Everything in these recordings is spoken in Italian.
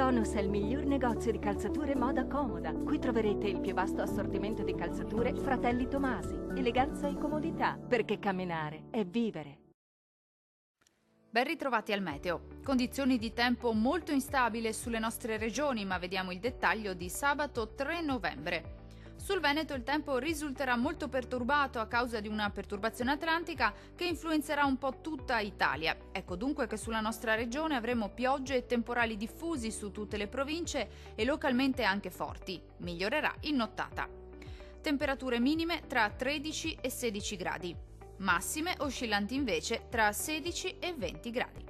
Tonus è il miglior negozio di calzature moda comoda. Qui troverete il più vasto assortimento di calzature Fratelli Tomasi. Eleganza e comodità, perché camminare è vivere. Ben ritrovati al meteo. Condizioni di tempo molto instabili sulle nostre regioni, ma vediamo il dettaglio di sabato 3 novembre. Sul Veneto il tempo risulterà molto perturbato a causa di una perturbazione atlantica che influenzerà un po' tutta Italia. Ecco dunque che sulla nostra regione avremo piogge e temporali diffusi su tutte le province e localmente anche forti. Migliorerà in nottata. Temperature minime tra 13 e 16 gradi. Massime oscillanti invece tra 16 e 20 gradi.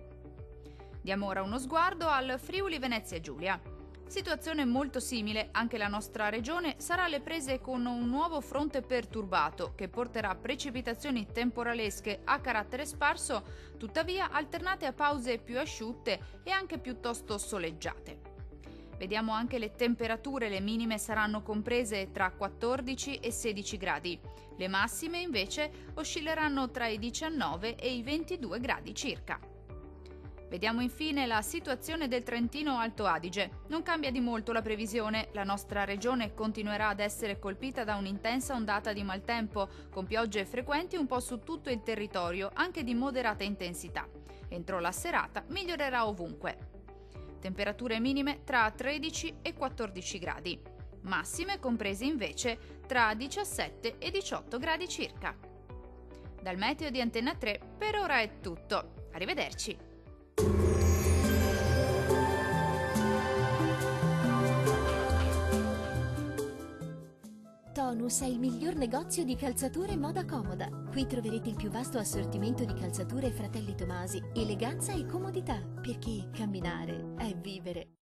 Diamo ora uno sguardo al Friuli Venezia Giulia. Situazione molto simile, anche la nostra regione sarà alle prese con un nuovo fronte perturbato che porterà precipitazioni temporalesche a carattere sparso, tuttavia alternate a pause più asciutte e anche piuttosto soleggiate. Vediamo anche le temperature, le minime saranno comprese tra 14 e 16 gradi, le massime invece oscilleranno tra i 19 e i 22 gradi circa. Vediamo infine la situazione del Trentino Alto Adige. Non cambia di molto la previsione, la nostra regione continuerà ad essere colpita da un'intensa ondata di maltempo, con piogge frequenti un po' su tutto il territorio, anche di moderata intensità. Entro la serata migliorerà ovunque. Temperature minime tra 13 e 14 gradi, massime comprese invece tra 17 e 18 gradi circa. Dal meteo di Antenna 3 per ora è tutto. Arrivederci! Tonus è il miglior negozio di calzature moda comoda. Qui troverete il più vasto assortimento di calzature Fratelli Tomasi, eleganza e comodità, perché camminare è vivere.